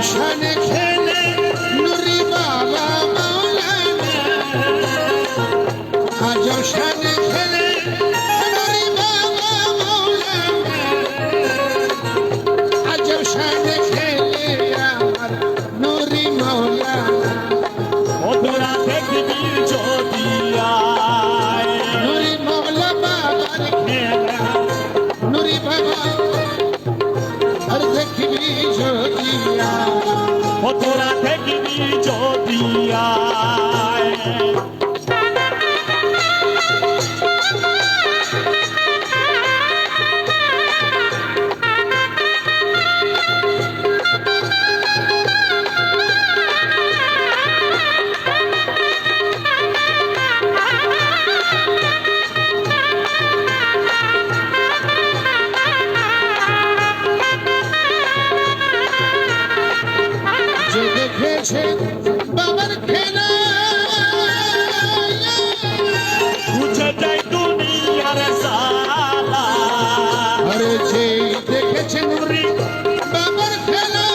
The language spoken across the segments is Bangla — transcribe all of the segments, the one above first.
শানে খেলে নুরি বাবা মাওলানা আজব শানে খেলে নুরি বাবা মাওলানা আজব শানে খেলে আমার নুরি মাওলানা ও তোরা দেখবি যদি আয় নুরি মাওলা বাবার খেলা নুরি বাবা আর দেখবি যদি ও তোরা দেখবি যদি আয় যে দেখেছে বাবার খেলা বুঝে যাই দুনিয়ার সালা আরে যে দেখেছে নুরি বাবার খেলা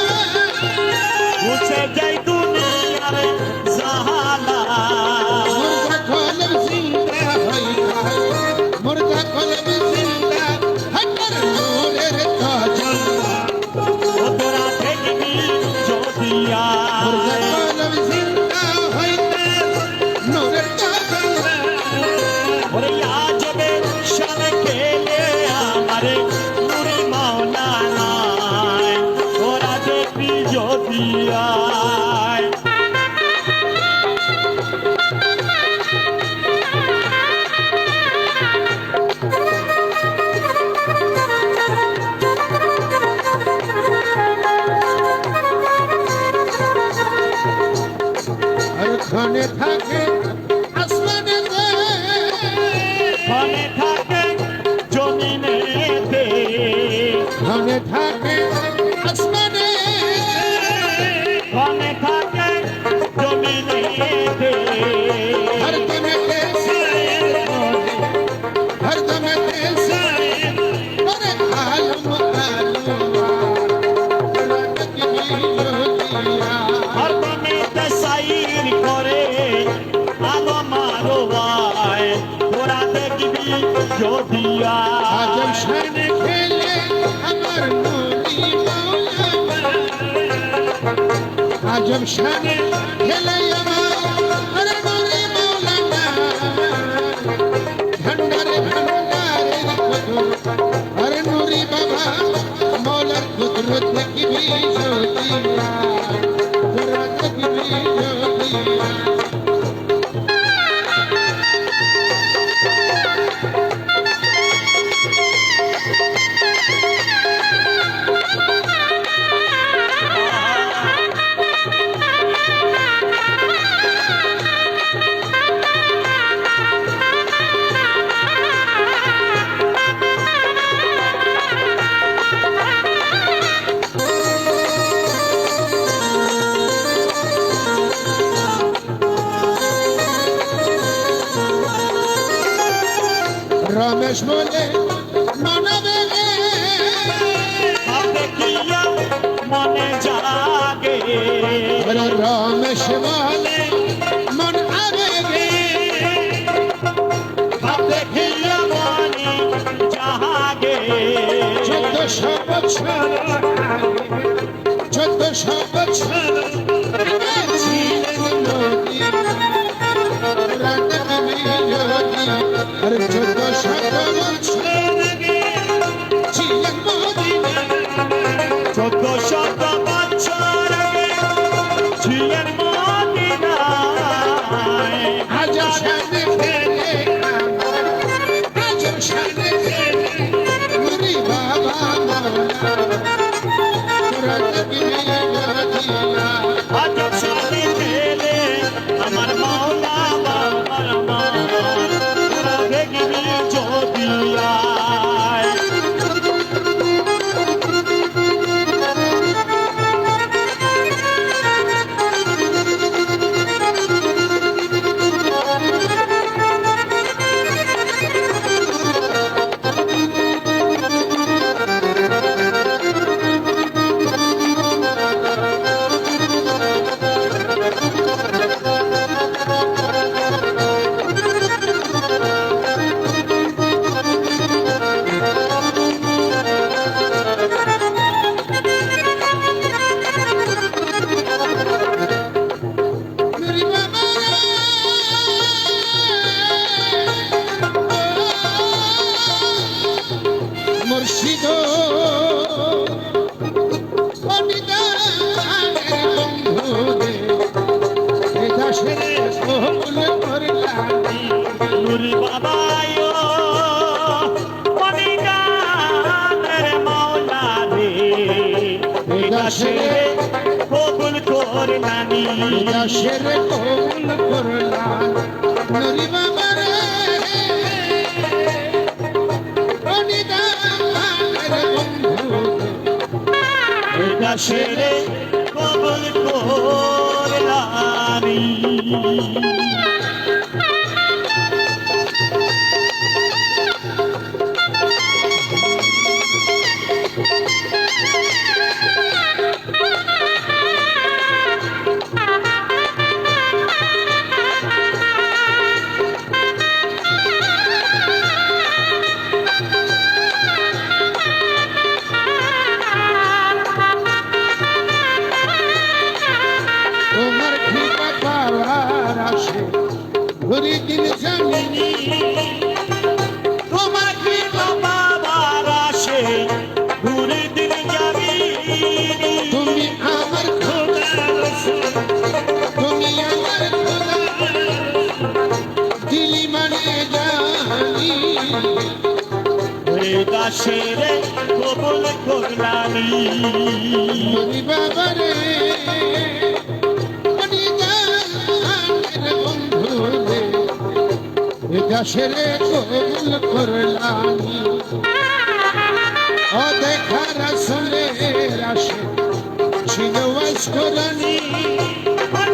বুঝে যাই দুনিয়ার সালা মুর্দা কলম জিন্দা হয় মুর্দা কলম জিন্দা হকর নূরের তাজা ও তোরা দেখবি যদি মুর্দা আয় কলম জিন্দা হয় নূরের তাজা ওরে আজবে শান খেলে আমারে নুরি মাওলানা তোরা দেখবি যদি আয় আর খানে থাকে আসমানে মনে থাকে জমিনেতে খানে থাকে আসমানে মনে থাকে জমিনেতে हर दम साए अरे आलम আর তুমি সাইর করে আলো মারো ভাই তোরা দেখবি যদি आजम আয় शान खेले अमर नूरी मौलाना आजम शान खेले अमर नूरी मौलाना भंडारे भंडारे कुदरत अरे नूरी बाबा मौला कुदरत की भी ज्योतिया कुदरत की भी ज्योतिया रमेश बोले मानवे দেখিয়া মনে জাগে रमेश बोले मन आवे দেখিয়া মনে জাগে 1400 বছর 1400 বছর ছিলেন নদী রাত কবি যোগী আর 1400 বছর ছিলেন মদিনা 1400 বছর আগে ছিলেন মদিনায় আজব শান খেলে আজব শান খেলে নুরি বাবা মাওলানা কুদরত কি জ্যোতিয়া আজব শাদি খেলে আমার মাওলা বাবার মা তোরা দেখবি দাসের কবুল করলানি নুরি বাবায় মনিদানের মাওলা রে দাসের কবুল করলানি দাসের কবুল করলাম নুরি বাবা রে অনিদানের বন্ধু দাসের কবুল করলানি তোমার কৃপা পাওয়ার আসে ঘুরি দিন জামিনী তোমার কৃপা বাবার আসে ঘুরে দিন যাবি তুমি আমার খোদা তুমি আমার খোদা দিলি মানে জানি দাসের কবুল করলানি তুমি বাবা রে অনিদানের বন্ধু রে দাসের কবুল করলানি ও দেখা রাসূলের আসে ছিল ওয়াসকরানি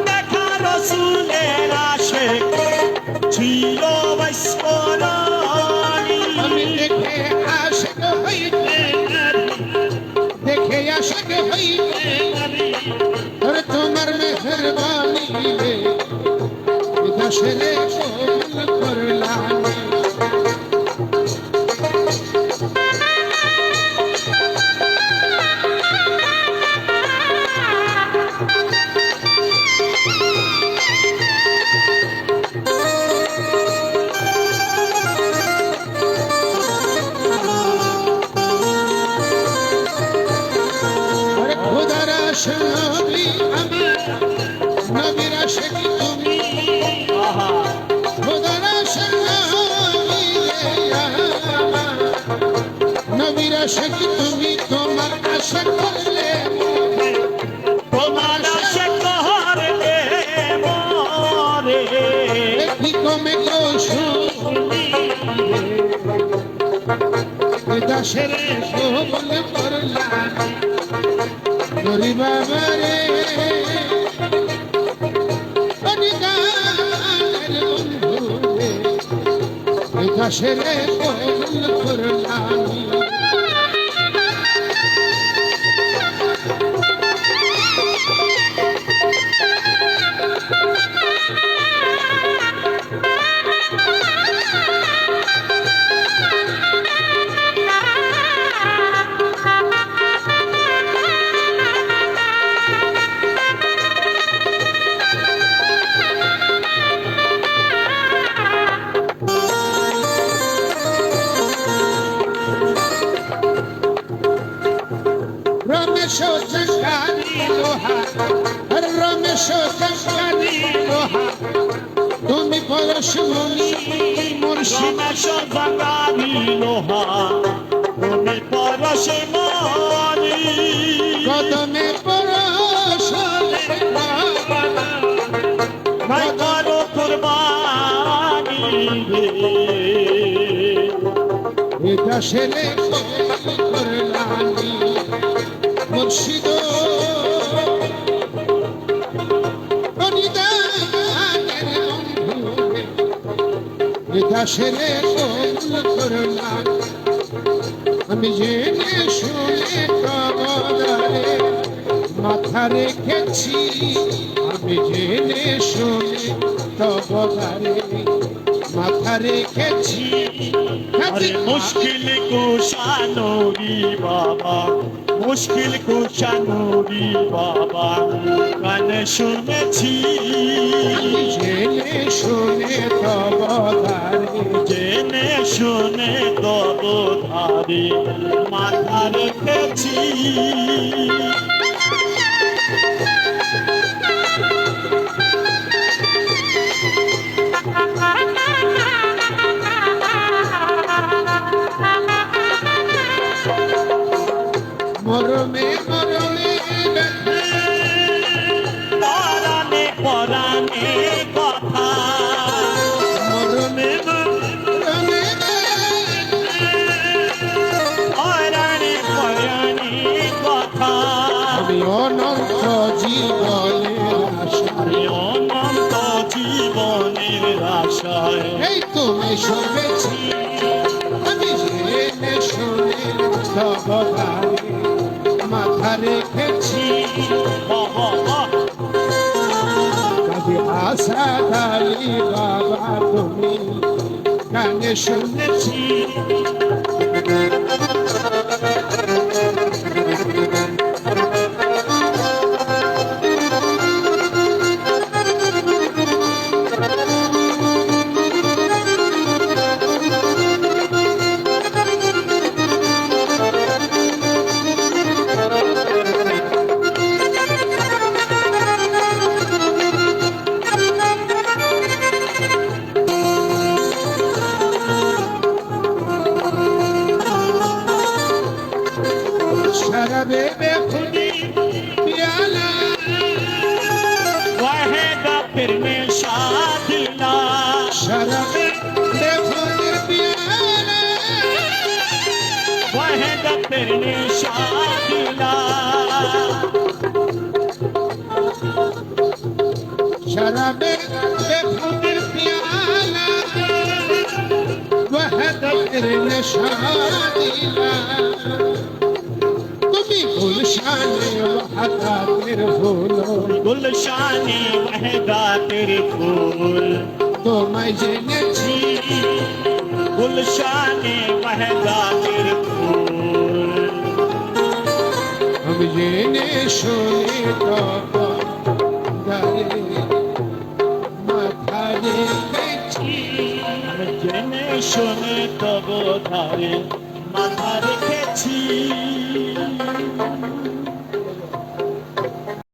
দেখা রসুলের আসে ছিল বৈস্করানি আমি দেখে আশিক হইতে নারী দেখে আশিক হইতে নারী ওরে তোমার মেহেরবানি রে দাসের কবুল করলানি ওরে খোদার আশিক নবী আমার নবীর আশিক তুমি খোদার আশিক নবী রে আমার নবীর আশিক তুমি তোমার আশিক করলে তোমার আসে করলে মরে কি কমে কৌশলী দাসের কবুল করলানি নুরি বাবা রে অনিদানের বন্ধু রে দাসের কবুল করলানি রমেশ চঙ্কারি লোহা রমেশ চঙ্কারি লোহা তুমি পরশমণি মুর্শিদ রমেশ বাঙালি লোহা তুমি পরশে মনি কদমে পরশলে ভাই করো কুরবানি রে দাসের কবুল করলানি মুর্শিদ অনিদানের বন্ধু রে দাসের কবুল করলানি আমি জেনে শুনে তবদারে মাথা রেখেছি আমি জেনে শুনে তবদারে মাথা রেখেছি अरे मुश्किल कुशानोरी बाबा मुश्किल कुशानोरी बाबा कान শুনেছি আমি জেনে শুনে তবদারে জেনে শুনে তব ধারে মাথা রেখেছি মনের আশায় এই তুমি শুনেছি আমি জেনে শুনে তব ধারে মাথা রেখেছি বাবা কবি আশা কালী বাবা তুমি কানে শুনেছি शराबे बेखुदी प्याला वहेगा फिर में शादिला शराबे बेखुदी प्याला वहेगा फिर में शादिला शराबे बेखुदी प्याला वह तेरे नशा दिला तुम्ही गुलशाने वहदा तेरे फूलो गुलशाने वहेगा तेरे फूल तो मैं जनेची गुलशाने वहेगा तेरे फूल हम जेने शोने तो दारे माथा রেখেছি জেনে শুনে তব ধারে মাথা রেখেছি